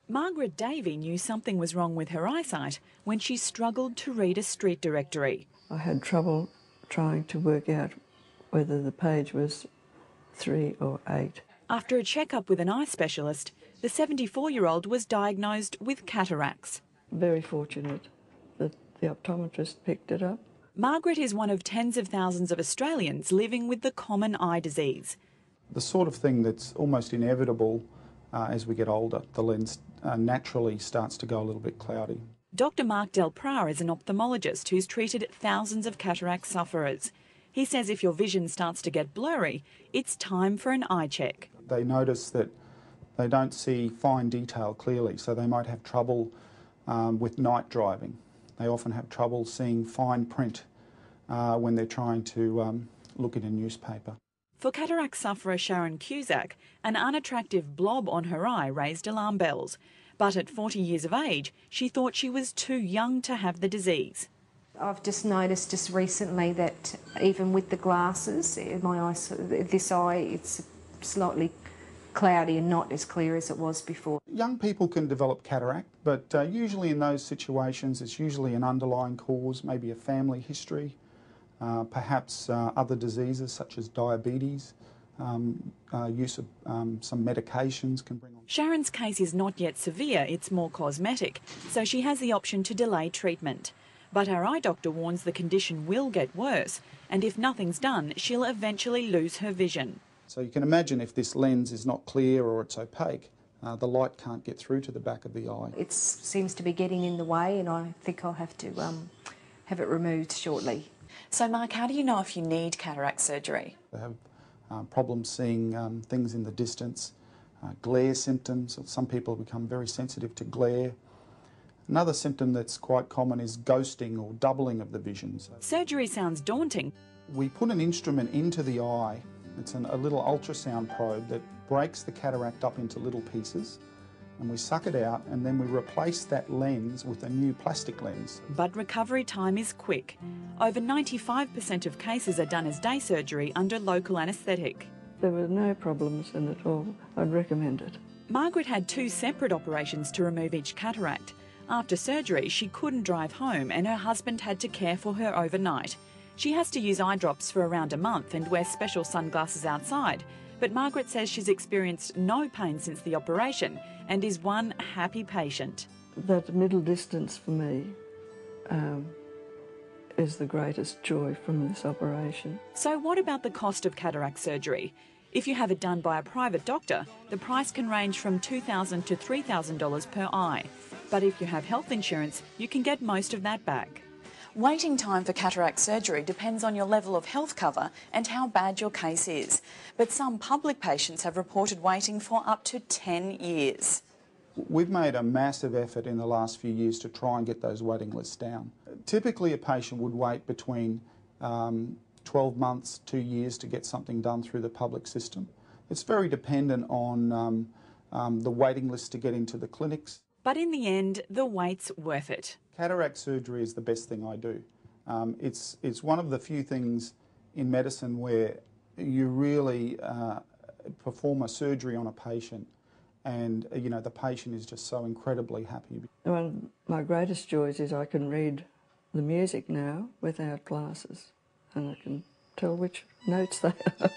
Margaret Davey knew something was wrong with her eyesight when she struggled to read a street directory. I had trouble trying to work out whether the page was 3 or 8. After a checkup with an eye specialist, the 74-year-old was diagnosed with cataracts. Very fortunate that the optometrist picked it up. Margaret is one of tens of thousands of Australians living with the common eye disease. The sort of thing that's almost inevitable as we get older, the lens naturally starts to go a little bit cloudy. Dr Mark Del Prar is an ophthalmologist who's treated thousands of cataract sufferers. He says if your vision starts to get blurry, it's time for an eye check. They notice that they don't see fine detail clearly, so they might have trouble with night driving. They often have trouble seeing fine print when they're trying to look at a newspaper. For cataract sufferer Sharon Cusack, an unattractive blob on her eye raised alarm bells. But at 40 years of age, she thought she was too young to have the disease. I've just noticed just recently that even with the glasses, my eye, this eye, it's slightly cloudy and not as clear as it was before. Young people can develop cataract, but usually in those situations it's usually an underlying cause, maybe a family history, perhaps other diseases such as diabetes, use of some medications can bring on. Sharon's case is not yet severe, it's more cosmetic, so she has the option to delay treatment. But her eye doctor warns the condition will get worse, and if nothing's done, she'll eventually lose her vision. So you can imagine if this lens is not clear or it's opaque, the light can't get through to the back of the eye. It seems to be getting in the way, and I think I'll have to have it removed shortly. So Mark, how do you know if you need cataract surgery? They have problems seeing things in the distance, glare symptoms. Some people become very sensitive to glare. Another symptom that's quite common is ghosting or doubling of the vision. Surgery sounds daunting. We put an instrument into the eye. It's a little ultrasound probe that breaks the cataract up into little pieces, and we suck it out, and then we replace that lens with a new plastic lens. But recovery time is quick. Over 95% of cases are done as day surgery under local anaesthetic. There were no problems in it all. I'd recommend it. Margaret had 2 separate operations to remove each cataract. After surgery, she couldn't drive home and her husband had to care for her overnight. She has to use eye drops for around a month and wear special sunglasses outside. But Margaret says she's experienced no pain since the operation and is one happy patient. That middle distance for me is the greatest joy from this operation. So what about the cost of cataract surgery? If you have it done by a private doctor, the price can range from $2,000 to $3,000 per eye. But if you have health insurance, you can get most of that back. Waiting time for cataract surgery depends on your level of health cover and how bad your case is. But some public patients have reported waiting for up to 10 years. We've made a massive effort in the last few years to try and get those waiting lists down. Typically a patient would wait between 12 months, 2 years to get something done through the public system. It's very dependent on the waiting list to get into the clinics. But in the end, the wait's worth it. Cataract surgery is the best thing I do. It's one of the few things in medicine where you really perform a surgery on a patient and the patient is just so incredibly happy. One of my greatest joys is I can read the music now without glasses and I can tell which notes they are.